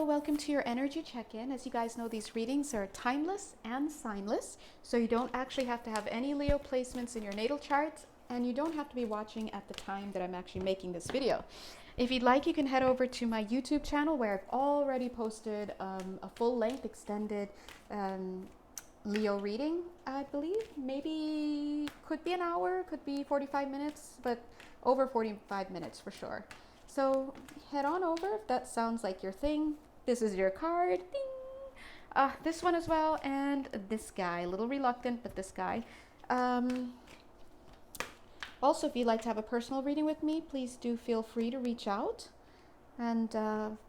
Leo, welcome to your energy check-in. As you guys know, these readings are timeless and signless, so you don't actually have to have any Leo placements in your natal chart, and you don't have to be watching at the time that I'm actually making this video. If you'd like, you can head over to my YouTube channel where I've already posted a full-length extended Leo reading, I believe. Maybe could be an hour, could be 45 minutes, but over 45 minutes for sure. So head on over if that sounds like your thing. This is your card. Ding! This one as well, and this guy. A little reluctant, but this guy. Also, if you'd like to have a personal reading with me, please do feel free to reach out. And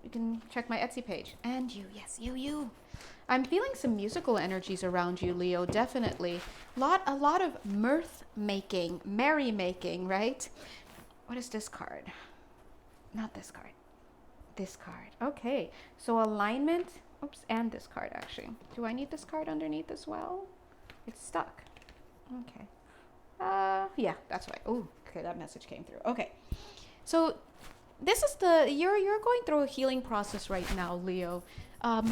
you can check my Etsy page. And you, yes, you. I'm feeling some musical energies around you, Leo, definitely. A lot of mirth making, merry making, right? What is this card? Not this card. This card. Okay. So alignment. Oops. And this card, actually. Do I need this card underneath as well? It's stuck. Okay. Yeah, that's right. Oh, okay. That message came through. Okay. So this is you're going through a healing process right now, Leo.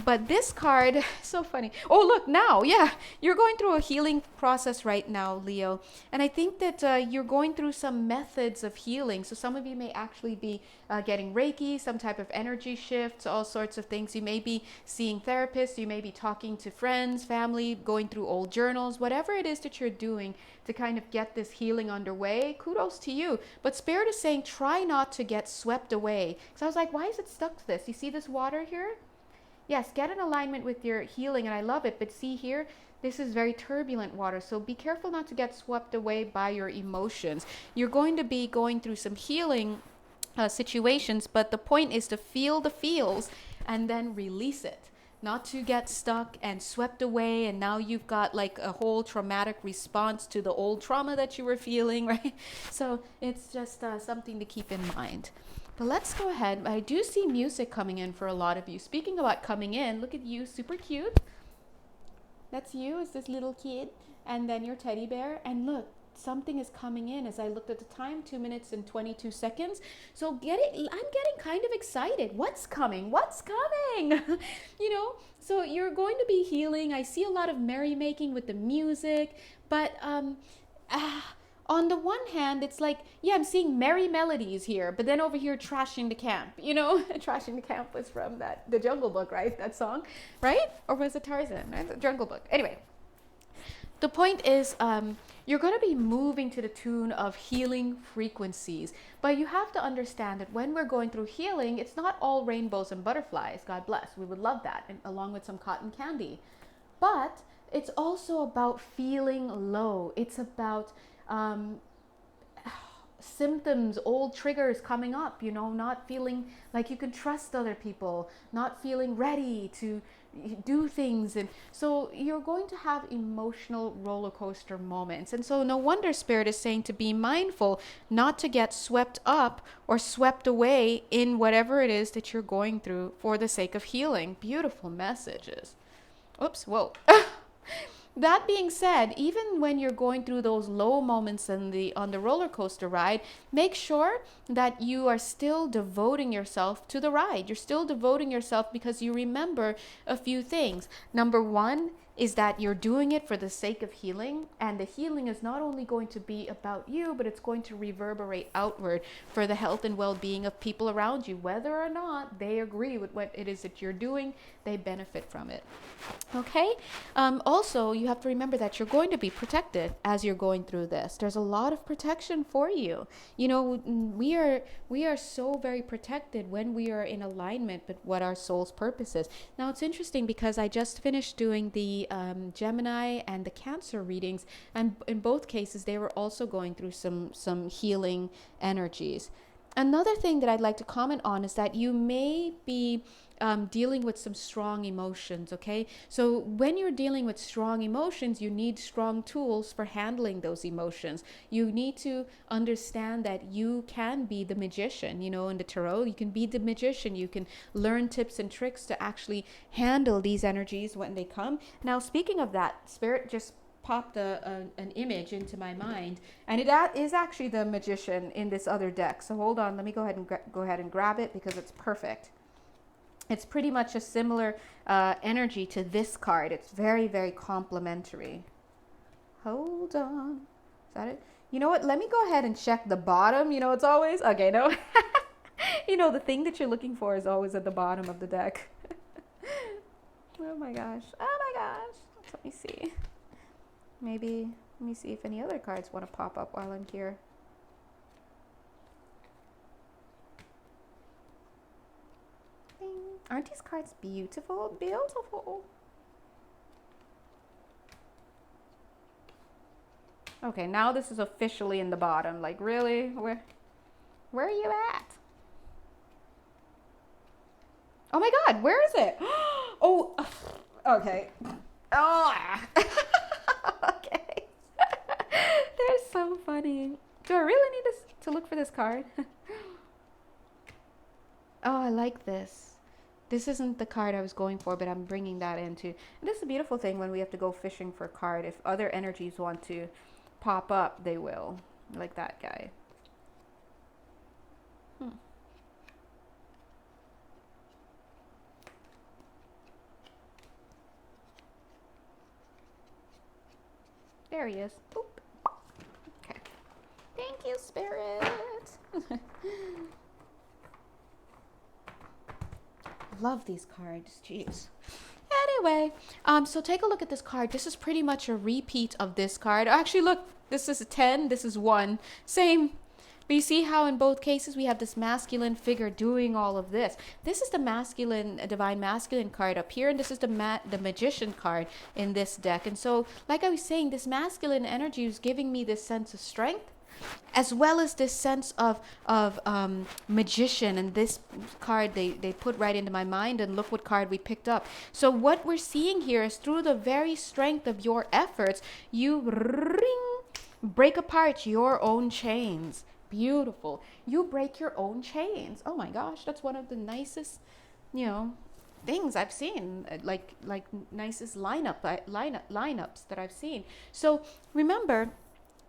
But this card, so funny. Oh, look, now, yeah, you're going through a healing process right now, Leo. And I think that you're going through some methods of healing. So some of you may actually be getting Reiki, some type of energy shifts, all sorts of things. You may be seeing therapists. You may be talking to friends, family, going through old journals, whatever it is that you're doing to kind of get this healing underway. Kudos to you. But Spirit is saying, try not to get swept away. So I was like, why is it stuck to this? You see this water here? Yes, get in alignment with your healing, and I love it. But see here, this is very turbulent water, so be careful not to get swept away by your emotions. You're going to be going through some healing situations, but the point is to feel the feels and then release it. Not to get stuck and swept away, and now you've got like a whole traumatic response to the old trauma that you were feeling, right? So it's just something to keep in mind. But let's go ahead. I do see music coming in for a lot of you. Speaking about coming in, look at you, super cute. That's you, is this little kid. And then your teddy bear. And look, something is coming in. As I looked at the time, 2 minutes and 22 seconds. So I'm getting kind of excited. What's coming? What's coming? You know, so you're going to be healing. I see a lot of merrymaking with the music. But on the one hand, it's like, yeah, I'm seeing merry melodies here, but then over here, trashing the camp, you know? Trashing the camp was from the Jungle Book, right? That song, right? Or was it Tarzan, right? The Jungle Book. Anyway, the point is, you're going to be moving to the tune of healing frequencies, but you have to understand that when we're going through healing, it's not all rainbows and butterflies. God bless. We would love that, and along with some cotton candy. But it's also about feeling low. It's about symptoms, old triggers coming up, you know, not feeling like you can trust other people, not feeling ready to do things. And so you're going to have emotional roller coaster moments. And so no wonder Spirit is saying to be mindful not to get swept up or swept away in whatever it is that you're going through for the sake of healing. Beautiful messages. Oops, whoa. That being said, even when you're going through those low moments on the roller coaster ride, make sure that you are still devoting yourself to the ride. You're still devoting yourself because you remember a few things. Number one is that you're doing it for the sake of healing, and the healing is not only going to be about you, but it's going to reverberate outward for the health and well-being of people around you. Whether or not they agree with what it is that you're doing, they benefit from it. Okay? Also, you have to remember that you're going to be protected as you're going through this. There's a lot of protection for you. You know, we are so very protected when we are in alignment with what our soul's purpose is. Now, it's interesting because I just finished doing the Gemini and the Cancer readings, and in both cases, they were also going through some healing energies. Another thing that I'd like to comment on is that you may be dealing with some strong emotions, okay? So when you're dealing with strong emotions, you need strong tools for handling those emotions. You need to understand that you can be the magician, you know, in the tarot. You can be the magician. You can learn tips and tricks to actually handle these energies when they come. Now, speaking of that, Spirit just popped an image into my mind, and it is actually the magician in this other deck. So hold on, let me go ahead and grab it because it's perfect. It's pretty much a similar energy to this card. It's very, very complementary. Hold on. Is that it? You know what? Let me go ahead and check the bottom. You know, it's always, okay, no. You know, the thing that you're looking for is always at the bottom of the deck. Oh my gosh. Oh my gosh. Let me see. Maybe, let me see if any other cards want to pop up while I'm here. Ding. Aren't these cards beautiful? Beautiful. Okay, now this is officially in the bottom. Like, really? Where are you at? Oh my God, where is it? Oh, okay. Oh, okay. They're so funny. Do I really need to look for this card? Oh, I like this. This isn't the card I was going for, but I'm bringing that into. And this is a beautiful thing when we have to go fishing for a card. If other energies want to pop up, they will. Like that guy. There he is. Oop. Okay. Thank you, Spirit. Love these cards. Jeez. Anyway, so take a look at this card. This is pretty much a repeat of this card. Actually, look, this is a 10, this is 1. Same. But you see how in both cases we have this masculine figure doing all of this. This is the masculine, divine masculine card up here, and this is the magician card in this deck. And so, like I was saying, this masculine energy is giving me this sense of strength, as well as this sense of magician. And this card they put right into my mind, and look what card we picked up. So what we're seeing here is through the very strength of your efforts, you break apart your own chains. Beautiful. You break your own chains. Oh my gosh, that's one of the nicest, you know, things I've seen, like nicest lineups that I've seen. So remember,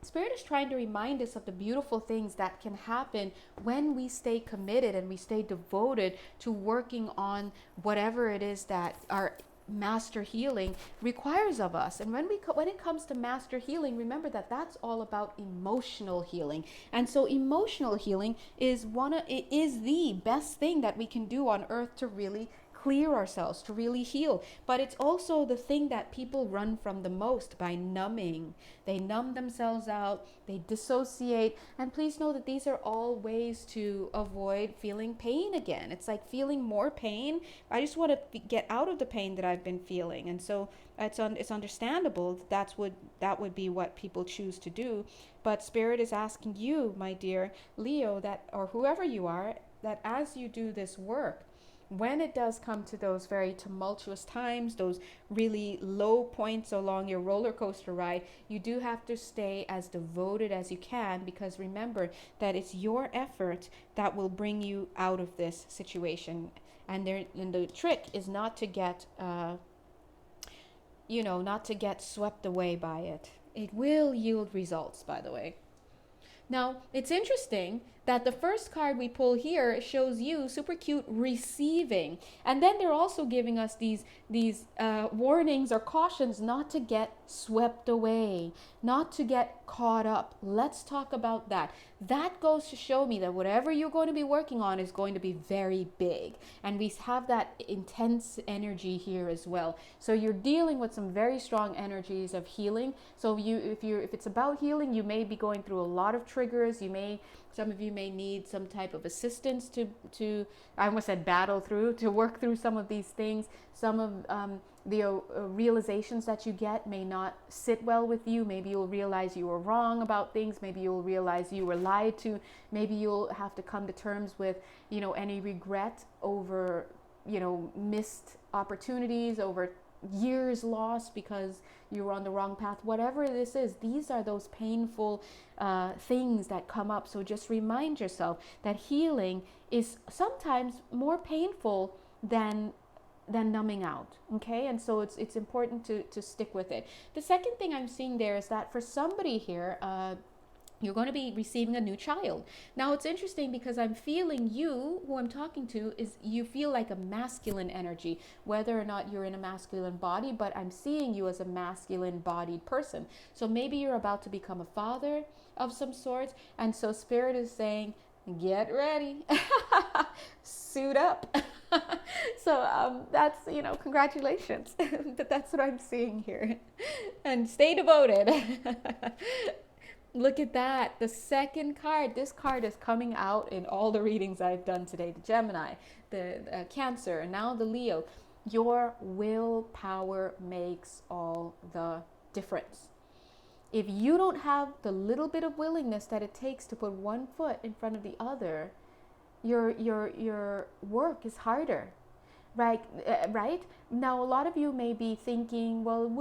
Spirit is trying to remind us of the beautiful things that can happen when we stay committed and we stay devoted to working on whatever it is that our master healing requires of us. And when it comes to master healing, remember that that's all about emotional healing. And so emotional healing is the best thing that we can do on earth to really clear ourselves, to really heal. But it's also the thing that people run from the most by numbing. They numb themselves out, they dissociate. And please know that these are all ways to avoid feeling pain again. It's like feeling more pain. I just want to get out of the pain that I've been feeling. And so it's understandable that would be what people choose to do. But Spirit is asking you, my dear Leo, that, or whoever you are, that as you do this work, when it does come to those very tumultuous times, those really low points along your roller coaster ride, you do have to stay as devoted as you can, because remember that it's your effort that will bring you out of this situation. And the trick is not to get, not to get swept away by it. It will yield results, by the way. Now, it's interesting that the first card we pull here shows you, super cute, receiving. And then they're also giving us these warnings or cautions not to get swept away, not to get caught up. Let's talk about that. That goes to show me that whatever you're going to be working on is going to be very big. And we have that intense energy here as well. So you're dealing with some very strong energies of healing. So if it's about healing, you may be going through a lot of triggers. Some of you may need some type of assistance to I almost said battle through, to work through some of these things. Some of the realizations that you get may not sit well with you. Maybe you'll realize you were wrong about things. Maybe you'll realize you were lied to. Maybe you'll have to come to terms with, any regret over, missed opportunities, over years lost because you were on the wrong path. Whatever this is, these are those painful things that come up. So just remind yourself that healing is sometimes more painful than numbing out. Okay, and so it's important to stick with it. The second thing I'm seeing there is that for somebody here, You're going to be receiving a new child. Now it's interesting because I'm feeling you, who I'm talking to, is you feel like a masculine energy, whether or not you're in a masculine body, but I'm seeing you as a masculine bodied person. So maybe you're about to become a father of some sort. And so Spirit is saying, get ready, suit up. So that's, congratulations. But that's what I'm seeing here. And stay devoted. Look at that. The second card. This card is coming out in all the readings I've done today. The Gemini, the Cancer, and now the Leo. Your willpower makes all the difference. If you don't have the little bit of willingness that it takes to put one foot in front of the other, your work is harder. Right? Right? Now, a lot of you may be thinking, well,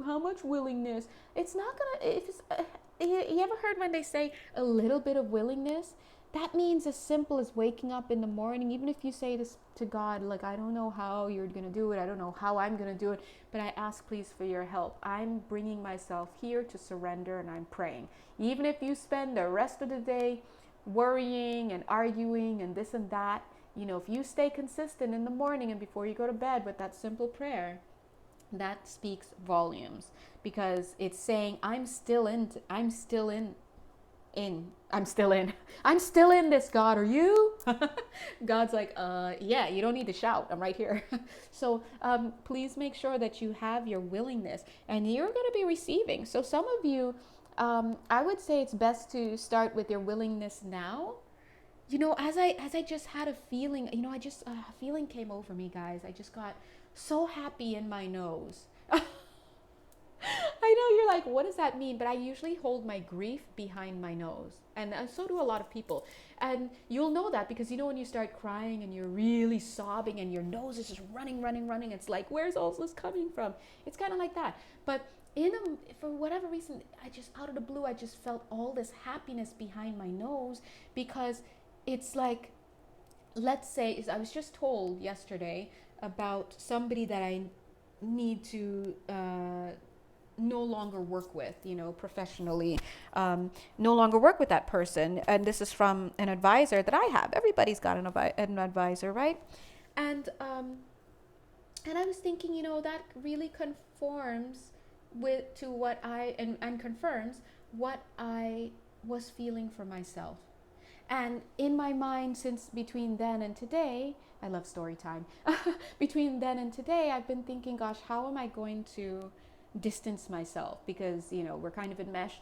how much willingness? It's not gonna, if it's, you ever heard when they say a little bit of willingness? That means as simple as waking up in the morning, even if you say this to God, like, I don't know how you're going to do it. I don't know how I'm going to do it, but I ask please for your help. I'm bringing myself here to surrender and I'm praying. Even if you spend the rest of the day worrying and arguing and this and that, if you stay consistent in the morning and before you go to bed with that simple prayer, that speaks volumes, because it's saying, I'm still in this, God, are you? God's like, yeah, you don't need to shout. I'm right here. So please make sure that you have your willingness and you're going to be receiving. So some of you, I would say it's best to start with your willingness now. As I just had a feeling, a feeling came over me, guys. I just got so happy in my nose. I know you're like, what does that mean? But I usually hold my grief behind my nose. And so do a lot of people. And you'll know that because, when you start crying and you're really sobbing and your nose is just running. It's like, where's all this coming from? It's kind of like that. But for whatever reason, out of the blue, I just felt all this happiness behind my nose, because it's like, let's say, I was just told yesterday about somebody that I need to no longer work with, professionally, no longer work with that person. And this is from an advisor that I have. Everybody's got an advisor, right? And I was thinking, that really conforms to what and confirms what I was feeling for myself. And in my mind, since between then and today, I love story time. Between then and today, I've been thinking, gosh, how am I going to distance myself? Because, we're kind of enmeshed.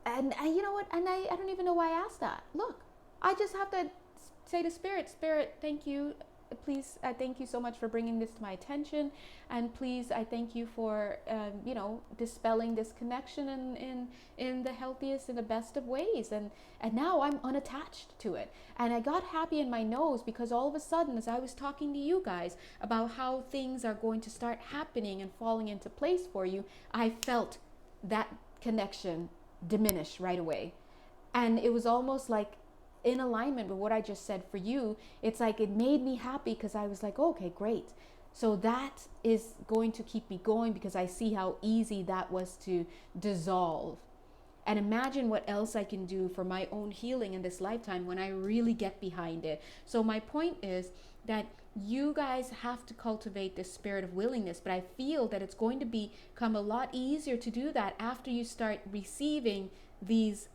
And you know what? And I don't even know why I asked that. Look, I just have to say to Spirit, thank you. Please, I thank you so much for bringing this to my attention. And please, I thank you for, dispelling this connection in the healthiest and the best of ways. And now I'm unattached to it. And I got happy in my nose because all of a sudden, as I was talking to you guys about how things are going to start happening and falling into place for you, I felt that connection diminish right away. And it was almost like, in alignment with what I just said for you, it's like it made me happy because I was like, oh, okay, great. So that is going to keep me going because I see how easy that was to dissolve. And imagine what else I can do for my own healing in this lifetime when I really get behind it. So my point is that you guys have to cultivate this spirit of willingness, but I feel that it's going to become a lot easier to do that after you start receiving these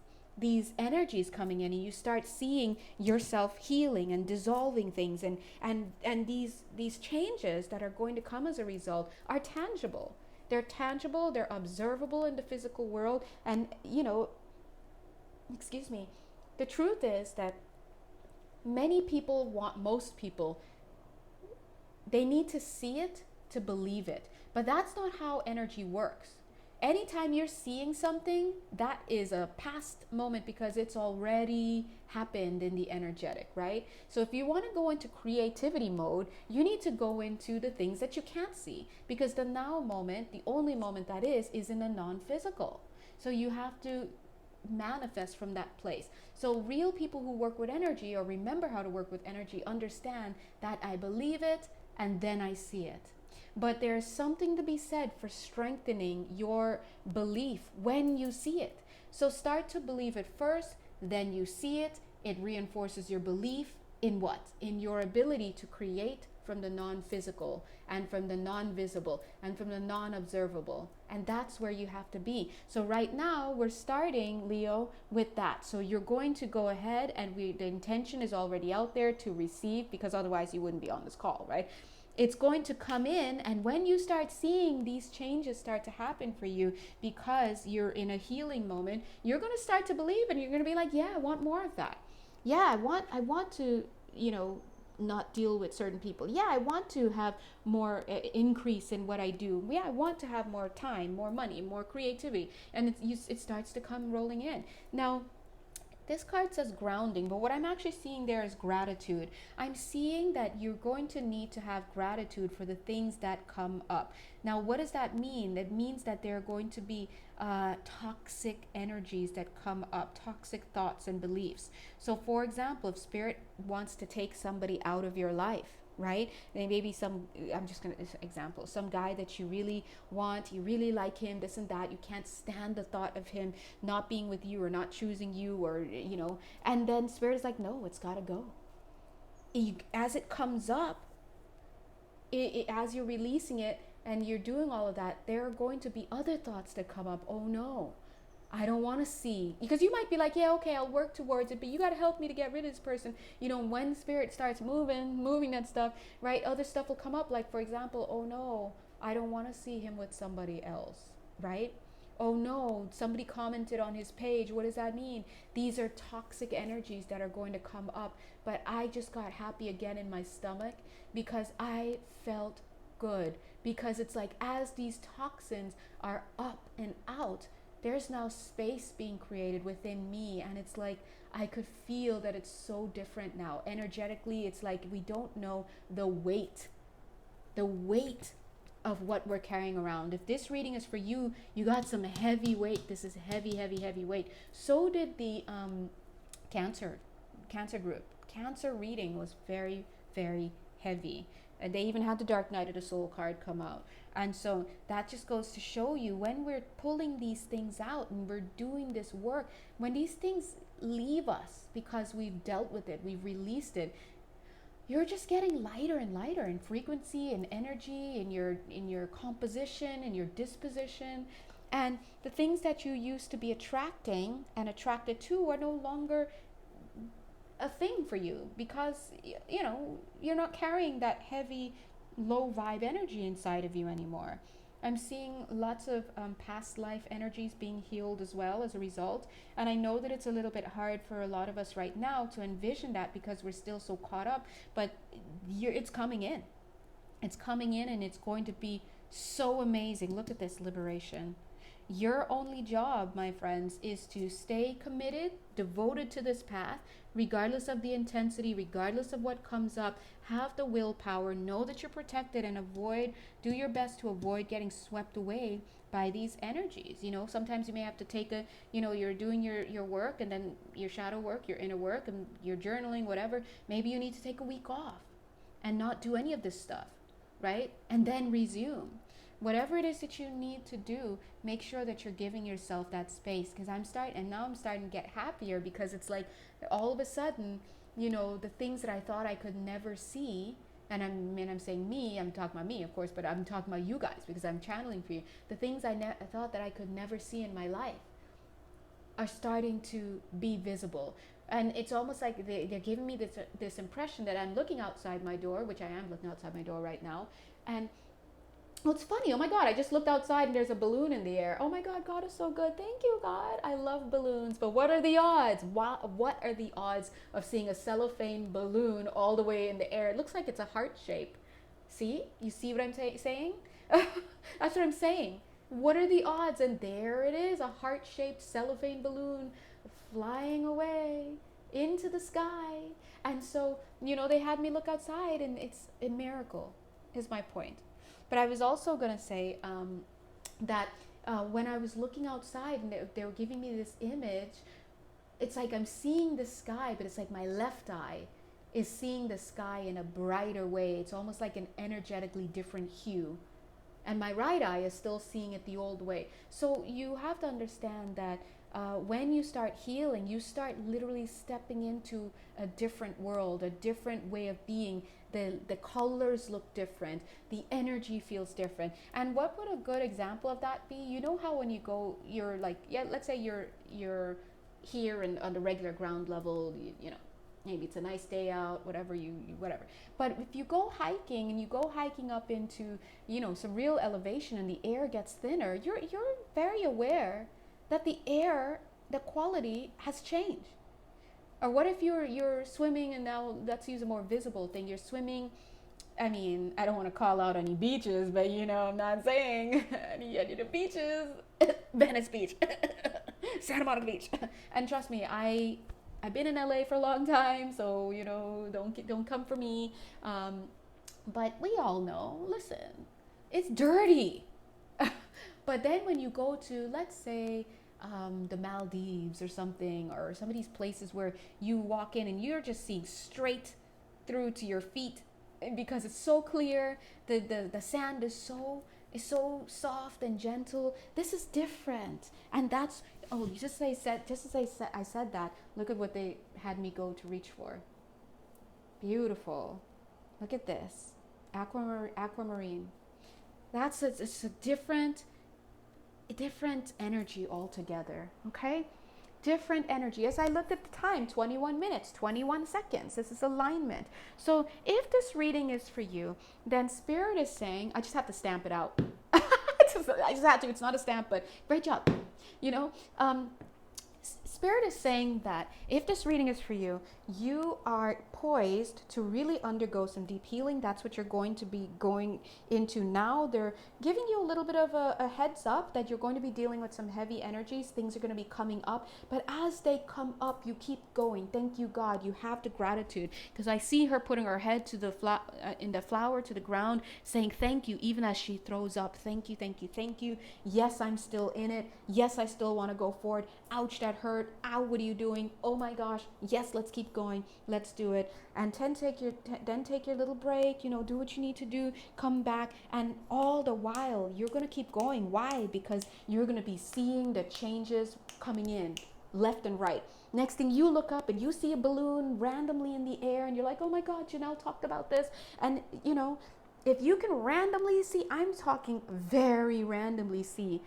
energies coming in and you start seeing yourself healing and dissolving things, and these changes that are going to come as a result are tangible. They're tangible, they're observable in the physical world. And the truth is that most people, they need to see it to believe it. But that's not how energy works. Anytime you're seeing something, that is a past moment because it's already happened in the energetic, right? So if you want to go into creativity mode, you need to go into the things that you can't see, because the now moment, the only moment that is in a non-physical. So you have to manifest from that place. So real people who work with energy or remember how to work with energy understand that I believe it and then I see it. But there's something to be said for strengthening your belief when you see it. So start to believe it first, then you see it. It reinforces your belief in what? In your ability to create from the non-physical and from the non-visible and from the non-observable. And that's where you have to be. So right now we're starting, Leo, with that. So you're going to go ahead, and the intention is already out there to receive, because otherwise you wouldn't be on this call, right? It's going to come in, and when you start seeing these changes start to happen for you, because you're in a healing moment, you're going to start to believe, and you're going to be like, yeah, I want more of that. Yeah, I want to, not deal with certain people. Yeah, I want to have more increase in what I do. Yeah, I want to have more time, more money, more creativity, and it starts to come rolling in. Now, this card says grounding, but what I'm actually seeing there is gratitude. I'm seeing that you're going to need to have gratitude for the things that come up. Now, what does that mean? That means that there are going to be toxic energies that come up, toxic thoughts and beliefs. So, for example, if Spirit wants to take somebody out of your life, right? And maybe I'm just gonna example, some guy that you really want, you really like him, this and that, you can't stand the thought of him not being with you or not choosing you, or and then Spirit is like, no, it's gotta go. As it comes up, as you're releasing it and you're doing all of that, there are going to be other thoughts that come up. Oh no, I don't want to see, because you might be like, yeah, okay, I'll work towards it, but you got to help me to get rid of this person. When Spirit starts moving that stuff, right? Other stuff will come up. Like, for example, oh no, I don't want to see him with somebody else, right? Oh no, somebody commented on his page. What does that mean? These are toxic energies that are going to come up. But I just got happy again in my stomach because I felt good. Because it's like, as these toxins are up and out, there's now space being created within me, and it's like I could feel that it's so different now. Energetically, it's like we don't know the weight of what we're carrying around. If this reading is for you, you got some heavy weight. This is heavy, heavy, heavy weight. So did the cancer group. Cancer reading was very, very heavy. And they even had the Dark Knight of the Soul card come out. And so that just goes to show you, when we're pulling these things out and we're doing this work, when these things leave us because we've dealt with it, we've released it, you're just getting lighter and lighter in frequency and energy, in your composition and your disposition. And the things that you used to be attracting and attracted to are no longer a thing for you, because you're not carrying that heavy low vibe energy inside of you anymore. I'm seeing lots of past life energies being healed as well as a result. And I know that it's a little bit hard for a lot of us right now to envision that, because we're still so caught up, but it's coming in. It's coming in, and it's going to be so amazing. Look at this liberation. Your only job, my friends, is to stay committed, devoted to this path, regardless of the intensity, regardless of what comes up. Have the willpower, know that you're protected, and do your best to avoid getting swept away by these energies. Sometimes you may have to take you're doing your work, and then your shadow work, your inner work, and your journaling, whatever. Maybe you need to take a week off and not do any of this stuff, right? And then resume. Whatever it is that you need to do, make sure that you're giving yourself that space. Because I'm starting to get happier, because it's like all of a sudden, the things that I thought I could never see, and I'm saying me, I'm talking about me, of course, but I'm talking about you guys, because I'm channeling for you. The things I thought that I could never see in my life are starting to be visible. And it's almost like they're giving me this impression that I'm looking outside my door, which I am looking outside my door right now, and well, it's funny. Oh my God, I just looked outside and there's a balloon in the air. Oh my God, God is so good. Thank you, God. I love balloons. But what are the odds? What are the odds of seeing a cellophane balloon all the way in the air? It looks like it's a heart shape. See? You see what I'm saying? That's what I'm saying. What are the odds? And there it is, a heart-shaped cellophane balloon flying away into the sky. And so, they had me look outside, and it's a miracle, is my point. But I was also going to say that when I was looking outside and they were giving me this image, it's like I'm seeing the sky, but it's like my left eye is seeing the sky in a brighter way. It's almost like an energetically different hue. And my right eye is still seeing it the old way. So you have to understand that when you start healing, you start literally stepping into a different world, a different way of being. The colors look different, the energy feels different. And what would a good example of that be? You know how when you go, you're like, yeah, let's say you're here and on the regular ground level, you know, maybe it's a nice day out, whatever whatever. But if you go hiking and you go hiking up into, you know, some real elevation and the air gets thinner, you're very aware that the air, the quality has changed. Or what if you're swimming, and now let's use a more visible thing. You're swimming. I mean, I don't want to call out any beaches, but you know, I'm not saying any of the beaches. Venice Beach, Santa Monica Beach, and trust me, I've been in LA for a long time, so you know, don't come for me. But we all know. Listen, it's dirty. But then when you go to, let's say, the Maldives or something, or some of these places where you walk in and you're just seeing straight through to your feet because it's so clear, the sand is so soft and gentle. This is different. And that's, oh, just as I said that, look at what they had me go to reach for. Beautiful. Look at this. Aquamarine. It's a different energy altogether. Okay, different energy. As I looked at the time, 21 minutes 21 seconds. This is alignment. So if this reading is for you, then Spirit is saying, I just have to stamp it out. I just had to. It's not a stamp, but great job. You know, Spirit is saying that if this reading is for you, you are poised to really undergo some deep healing. That's what you're going to be going into now. They're giving you a little bit of a heads up that you're going to be dealing with some heavy energies. Things are going to be coming up. But as they come up, you keep going. Thank you, God. You have the gratitude. Because I see her putting her head to the in the flower to the ground, saying thank you, even as she throws up. Thank you, thank you, thank you. Yes, I'm still in it. Yes, I still want to go forward. Ouch, that hurt. Ow, what are you doing? Oh my gosh. Yes, let's keep going. Let's do it. And then take your little break, you know, do what you need to do, come back, and all the while you're going to keep going. Why? Because you're going to be seeing the changes coming in left and right. Next thing, you look up and you see a balloon randomly in the air and you're like, oh my God, Janelle talked about this. And you know, if you can randomly see, I'm talking very randomly see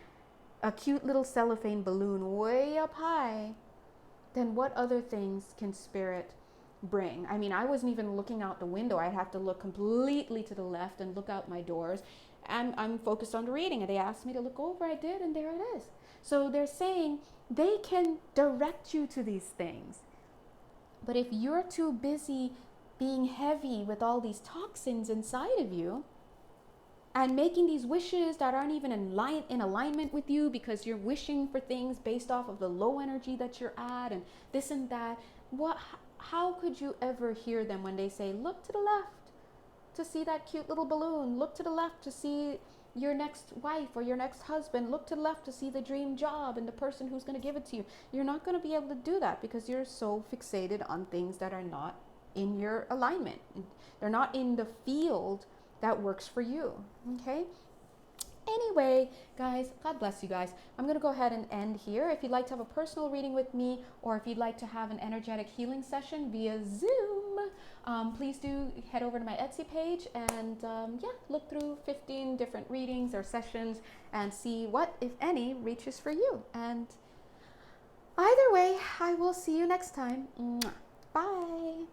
a cute little cellophane balloon way up high, then what other things can Spirit bring? I mean, I wasn't even looking out the window. I'd have to look completely to the left and look out my doors. And I'm focused on the reading. And they asked me to look over. I did, and there it is. So they're saying they can direct you to these things. But if you're too busy being heavy with all these toxins inside of you, and making these wishes that aren't even in alignment with you, because you're wishing for things based off of the low energy that you're at and this and that, how could you ever hear them when they say, look to the left to see that cute little balloon, look to the left to see your next wife or your next husband, look to the left to see the dream job and the person who's going to give it to you? You're not going to be able to do that because you're so fixated on things that are not in your alignment. They're not in the field that works for you. Okay? Anyway, guys, God bless you guys. I'm going to go ahead and end here. If you'd like to have a personal reading with me, or if you'd like to have an energetic healing session via Zoom, please do head over to my Etsy page and look through 15 different readings or sessions and see what, if any, reaches for you. And either way, I will see you next time. Bye.